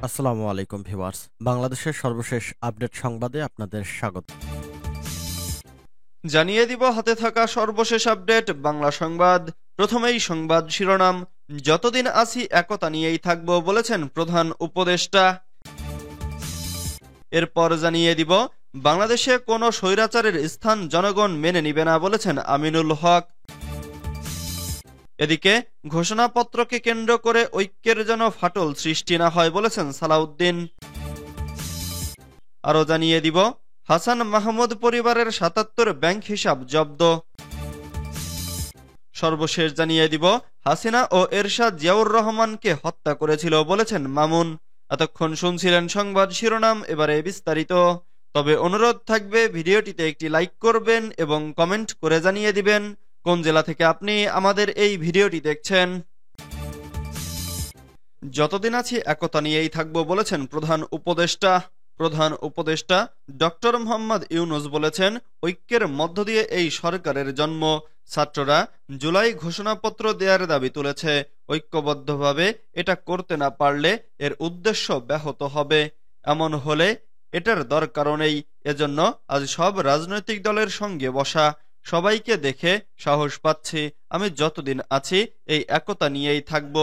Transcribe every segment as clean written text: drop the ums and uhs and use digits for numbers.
আসসালামু আলাইকুম ভিউয়ার্স। বাংলাদেশের সর্বশেষ আপডেট সংবাদে আপনাদের স্বাগত। জানিয়ে দিব হাতে থাকা সর্বশেষ আপডেট বাংলা সংবাদ। প্রথমেই সংবাদ শিরোনাম। যতদিন আছি একতা নিয়েই থাকব বলেছেন প্রধান উপদেষ্টা। এরপর জানিয়ে দিব বাংলাদেশে কোনো স্বৈরাচারের স্থান জনগণ মেনে নিবে না বলেছেন আমিনুল হক। এদিকে ঘোষণাপত্রকে কেন্দ্র করে ঐক্যের যেন ফাটল সৃষ্টি না হয় বলেছেন সালাউদ্দিন। আরো জানিয়ে দিব হাসান মাহমুদ পরিবারের ৭৭ ব্যাংক হিসাব জব্দ। সর্বশেষ জানিয়ে দিব হাসিনা ও এরশাদ জিয়াউর রহমানকে হত্যা করেছিল বলেছেন মামুন। এতক্ষণ শুনছিলেন সংবাদ শিরোনাম, এবারে বিস্তারিত। তবে অনুরোধ থাকবে ভিডিওটিতে একটি লাইক করবেন এবং কমেন্ট করে জানিয়ে দিবেন কোন জেলা থেকে আপনি আমাদের এই ভিডিওটি দেখছেন। যতদিন আছি একতা নিয়েই থাকব বলেছেন প্রধান উপদেষ্টা ডক্টর মোহাম্মদ ইউনূস বলেছেন, ঐক্যের মধ্য দিয়ে এই সরকারের জন্ম। ছাত্ররা জুলাই ঘোষণাপত্র দেওয়ার দাবি তুলেছে। ঐক্যবদ্ধভাবে এটা করতে না পারলে এর উদ্দেশ্য ব্যাহত হবে। এমন হলে এটার দরকারও নেই। এজন্য আজ সব রাজনৈতিক দলের সঙ্গে বসা। সবাইকে দেখে সাহস পাচ্ছি। আমি যতদিন আছি এই একতা নিয়েই থাকব।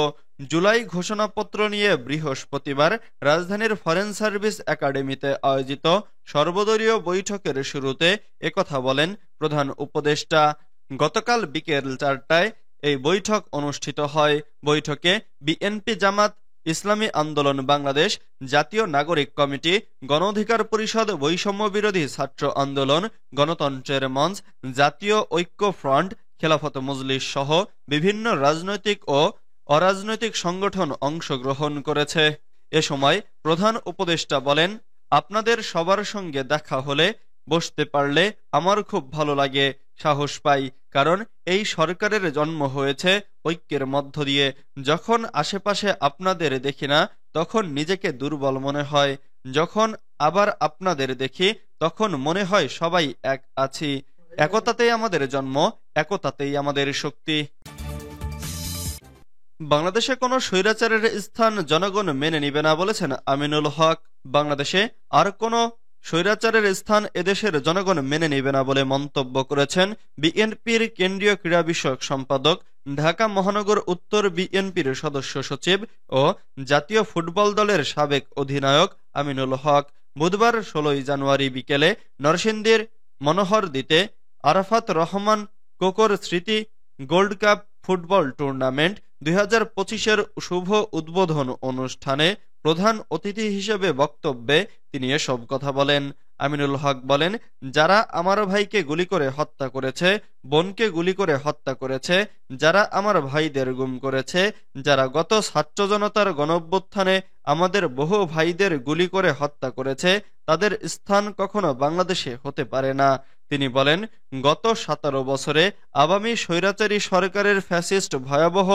জুলাই ঘোষণাপত্র নিয়ে বৃহস্পতিবার রাজধানীর ফরেন সার্ভিস একাডেমিতে আয়োজিত সর্বদলীয় বৈঠকের শুরুতে একথা বলেন প্রধান উপদেষ্টা। গতকাল বিকেল ৪টায় এই বৈঠক অনুষ্ঠিত হয়। বৈঠকে বিএনপি, জামাত ইসলামী আন্দোলন বাংলাদেশ, জাতীয় নাগরিক কমিটি, গণ অধিকার পরিষদ, বৈষম্য বিরোধী ছাত্র আন্দোলন, গণতন্ত্রের মঞ্চ, জাতীয় ঐক্য ফ্রন্ট, খেলাফত মজলিস সহ বিভিন্ন রাজনৈতিক ও অরাজনৈতিক সংগঠন অংশগ্রহণ করেছে। এ সময় প্রধান উপদেষ্টা বলেন, আপনাদের সবার সঙ্গে দেখা হলে, বসতে পারলে আমার খুব ভালো লাগে, সাহস পাই। কারণ এই সরকারের জন্ম হয়েছে ঐক্যের মধ্য দিয়ে। যখন আশেপাশে আপনাদের দেখি না তখন নিজেকে দুর্বল মনে হয়। যখন আবার আপনাদের দেখি তখন মনে হয় সবাই এক আছি। একতাতেই আমাদের জন্ম, একতাতেই আমাদের শক্তি। বাংলাদেশে কোনো স্বৈরাচারের স্থান জনগণ মেনে নিবে না বলেছেন আমিনুল হক। বাংলাদেশে আর কোনো স্বৈরাচারের স্থান এদেশের জনগণ মেনে নিবে না বলে মন্তব্য করেছেন বিএনপির কেন্দ্রীয় ক্রীড়া বিষয়ক সম্পাদক, ঢাকা মহানগর উত্তর বিএনপির সদস্য সচিব ও জাতীয় ফুটবল দলের সাবেক অধিনায়ক আমিনুল হক। বুধবার ১৬ জানুয়ারি বিকেলে নরসিংদীর মনোহরদীতে আরাফাত রহমান কোকর স্মৃতি গোল্ড কাপ ফুটবল টুর্নামেন্ট ২০২৫-এর শুভ উদ্বোধন অনুষ্ঠানে প্রধান অতিথি হিসেবে বক্তব্যে তিনি এসব কথা বলেন। আমিনুল হক বলেন, যারা আমার ভাইকে গুলি করে হত্যা করেছে, বোনকে গুলি করে হত্যা করেছে, যারা আমার ভাইদের গুম করেছে, যারা গত ছাত্র জনতার গণঅভ্যুত্থানে আমাদের বহু ভাইদের গুলি করে হত্যা করেছে, তাদের স্থান কখনো বাংলাদেশে হতে পারে না। তিনি বলেন, গত ১৭ বছরে আওয়ামী স্বৈরাচারী সরকারের ফ্যাসিস্ট ভয়াবহ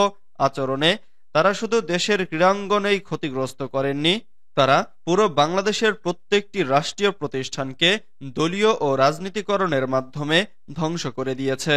আচরণে তারা শুধু দেশের ক্রীড়াঙ্গনেই ক্ষতিগ্রস্ত করেননি, তারা পুরো বাংলাদেশের প্রত্যেকটি রাষ্ট্রীয় প্রতিষ্ঠানকে দলীয় ও রাজনীতিকরণের মাধ্যমে ধ্বংস করে দিয়েছে।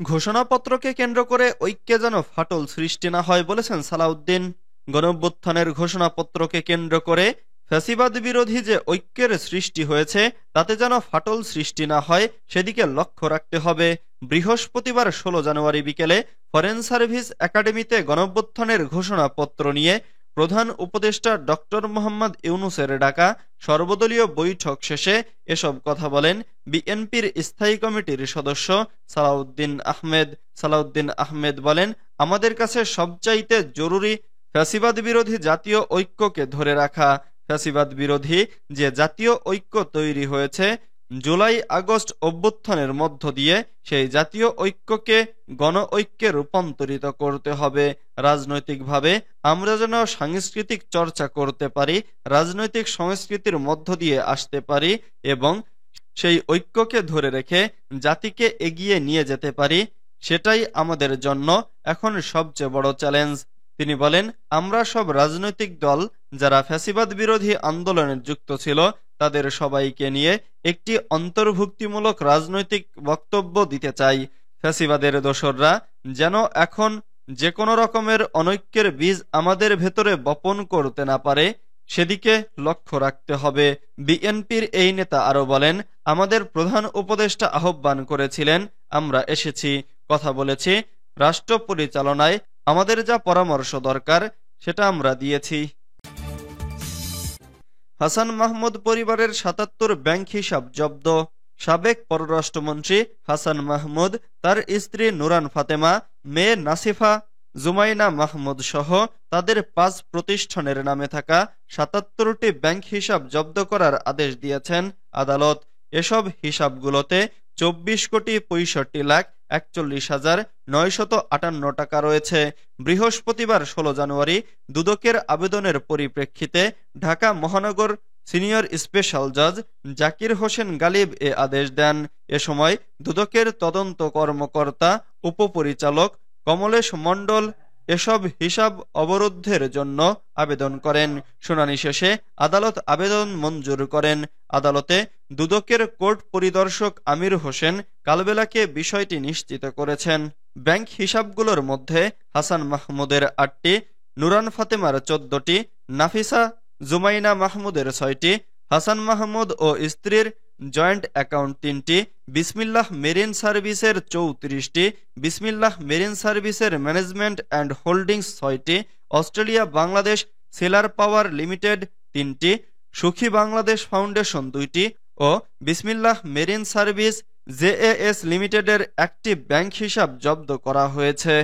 ঘোষণাপত্রকে কেন্দ্র করে ঐক্যে যেন ফাটল সৃষ্টি না হয় বলেছেন সালাউদ্দিন। গণঅভ্যুত্থানের ঘোষণাপত্রকে কেন্দ্র করে ফ্যাসিবাদ বিরোধী যে ঐক্যের সৃষ্টি হয়েছে তাতে যেন ফাটল সৃষ্টি না হয় সেদিকে লক্ষ্য রাখতে হবে। বৃহস্পতিবার ১৬ জানুয়ারি বিকেলে ফরেন সার্ভিস একাডেমিতে গণঅভ্যুত্থানের ঘোষণাপত্র নিয়ে প্রধান উপদেষ্টা ডক্টর মোহাম্মদ ইউনূসের ডাকা সর্বদলীয় বৈঠক শেষে এসব কথা বলেন বিএনপির স্থায়ী কমিটির সদস্য সালাউদ্দিন আহমেদ বলেন, আমাদের কাছে সবচাইতে জরুরি ফ্যাসিবাদ বিরোধী জাতীয় ঐক্যকে ধরে রাখা। ফ্যাসিবাদ বিরোধী যে জাতীয় ঐক্য তৈরি হয়েছে জুলাই আগস্ট অভ্যুত্থানের মধ্য দিয়ে, সেই জাতীয় ঐক্যকে গণ ঐক্যে রূপান্তরিত করতে হবে। রাজনৈতিকভাবে আমরা যেন সাংস্কৃতিক চর্চা করতে পারি, রাজনৈতিক সংস্কৃতির মধ্য দিয়ে আসতে পারি এবং সেই ঐক্যকে ধরে রেখে জাতিকে এগিয়ে নিয়ে যেতে পারি, সেটাই আমাদের জন্য এখন সবচেয়ে বড় চ্যালেঞ্জ। তিনি বলেন, আমরা সব রাজনৈতিক দল যারা ফ্যাসিবাদ বিরোধী আন্দোলনে যুক্ত ছিল তাদের সবাইকে নিয়ে একটি অন্তর্ভুক্তিমূলক রাজনৈতিক বক্তব্য দিতে চাই। ফ্যাসিবাদের দোসররা যেন এখন যে কোনো রকমের অনৈক্যের বীজ আমাদের ভেতরে বপন করতে না পারে সেদিকে লক্ষ্য রাখতে হবে। বিএনপির এই নেতা আরো বলেন, আমাদের প্রধান উপদেষ্টা আহ্বান করেছিলেন, আমরা এসেছি, কথা বলেছি, রাষ্ট্র পরিচালনায় আমাদের যা পরামর্শ দরকার সেটা আমরা দিয়েছি। হাসান মাহমুদ পরিবারের ৭৭ ব্যাংক হিসাব জব্দ। সাবেক পররাষ্ট্রমন্ত্রী হাসান মাহমুদ, তার স্ত্রী নুরান ফাতেমা, মেয়ে নাসিফা জুমাইনা মাহমুদ সহ তাদের ৫ প্রতিষ্ঠানের নামে থাকা ৭৭টি ব্যাংক হিসাব জব্দ করার আদেশ দিয়েছেন আদালত। এসব হিসাবগুলোতে ২৪,৬৫,৪১,৯৫৮ টাকা রয়েছে। বৃহস্পতিবার ১৬ জানুয়ারি দুদকের আবেদনের পরিপ্রেক্ষিতে ঢাকা মহানগর সিনিয়র স্পেশাল জাজ জাকির হোসেন গালিব এ আদেশ দেন। এ সময় দুদকের তদন্ত কর্মকর্তা উপপরিচালক কমলেশ মণ্ডল এসব হিসাব অবরোধের জন্য আবেদন করেন। শুনানি শেষে আদালত আবেদন মঞ্জুর করেন। আদালতে দুদকের কোর্ট পরিদর্শক আমির হোসেন কালবেলাকে বিষয়টি নিশ্চিত করেছেন। ব্যাংক হিসাবগুলোর মধ্যে হাসান মাহমুদের ৮টি, নুরান ফাতেমার ১৪টি, নাফিসা জুমাইনা মাহমুদের ৬টি, হাসান মাহমুদ ও স্ত্রীর জয়েন্ট অ্যাকাউন্ট ৩টি, বিসমিল্লাহ মেরিন সার্ভিসের ৩৪টি, বিসমিল্লাহ মেরিন সার্ভিসের ম্যানেজমেন্ট অ্যান্ড হোল্ডিংস ৬টি, অস্ট্রেলিয়া বাংলাদেশ সেলার পাওয়ার লিমিটেড ৩টি, সুখী বাংলাদেশ ফাউন্ডেশন ২টি ও বিসমিল্লাহ মেরিন সার্ভিস জেএএস লিমিটেডের একটি ব্যাংক হিসাব জব্দ করা হয়েছে।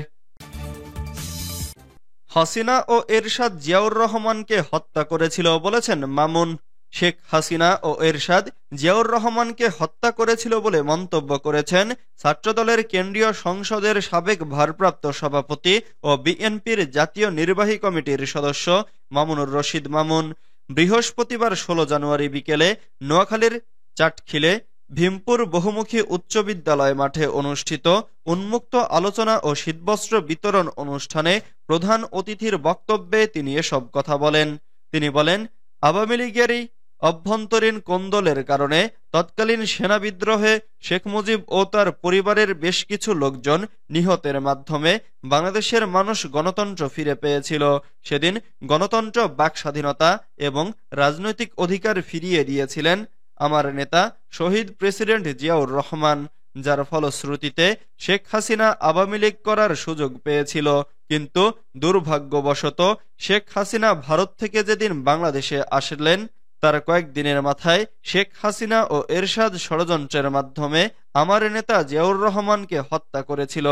হাসিনা ও এরশাদ জিয়াউর রহমানকে হত্যা করেছিল বলেছেন মামুন। শেখ হাসিনা ও এরশাদ জিয়াউর রহমানকে হত্যা করেছিল বলে মন্তব্য করেছেন ছাত্রদলের কেন্দ্রীয় সংসদের সাবেক ভারপ্রাপ্ত সভাপতি ও বিএনপির জাতীয় নির্বাহী কমিটির সদস্য মামুনুর রশিদ মামুন। বৃহস্পতিবার ১৬ জানুয়ারি বিকেলে নোয়াখালীর চাটখিলে ভীমপুর বহুমুখী উচ্চ বিদ্যালয় মাঠে অনুষ্ঠিত উন্মুক্ত আলোচনা ও শীতবস্ত্র বিতরণ অনুষ্ঠানে প্রধান অতিথির বক্তব্যে তিনি এসব কথা বলেন। তিনি বলেন, আওয়ামী লীগেরই অভ্যন্তরীণ কোন্দলের কারণে তৎকালীন সেনা বিদ্রোহে শেখ মুজিব ও তার পরিবারের বেশ কিছু লোকজন নিহতের মাধ্যমে বাংলাদেশের মানুষ গণতন্ত্র ফিরে পেয়েছিল। সেদিন গণতন্ত্র, বাক স্বাধীনতা এবং রাজনৈতিক অধিকার ফিরিয়ে দিয়েছিলেন আমার নেতা শহীদ প্রেসিডেন্ট জিয়াউর রহমান, যার ফলশ্রুতিতে শেখ হাসিনা আওয়ামী লীগ করার সুযোগ পেয়েছিল। কিন্তু দুর্ভাগ্যবশত শেখ হাসিনা ভারত থেকে যেদিন বাংলাদেশে আসলেন তার কয়েকদিনের মাথায় শেখ হাসিনা ও এরশাদ ষড়যন্ত্রের মাধ্যমে আমার নেতা জিয়াউর রহমানকে হত্যা করেছিল।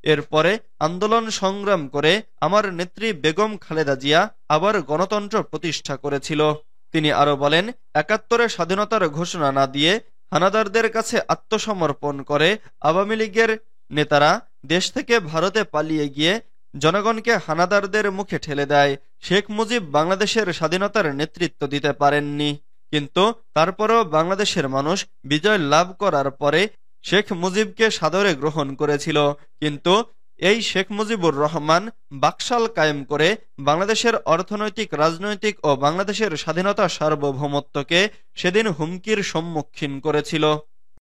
এরপরে আন্দোলন সংগ্রাম করে আমার নেত্রী বেগম খালেদা জিয়া আবার গণতন্ত্র প্রতিষ্ঠা করেছিল। তিনি আরো বলেন, ৭১ স্বাধীনতার ঘোষণা না দিয়ে হানাদারদের কাছে আত্মসমর্পণ করে আওয়ামী লীগের নেতারা দেশ থেকে ভারতে পালিয়ে গিয়ে জনগণকে হানাদারদের মুখে ঠেলে দেয়। শেখ মুজিব বাংলাদেশের স্বাধীনতার নেতৃত্ব দিতে পারেননি, কিন্তু তারপরেও বাংলাদেশের মানুষ বিজয় লাভ করার পরে শেখ মুজিবকে সাদরে গ্রহণ করেছিল। কিন্তু এই শেখ মুজিবুর রহমান বাকশাল কায়েম করে বাংলাদেশের অর্থনৈতিক, রাজনৈতিক ও বাংলাদেশের স্বাধীনতা সার্বভৌমত্বকে সেদিন হুমকির সম্মুখীন করেছিল।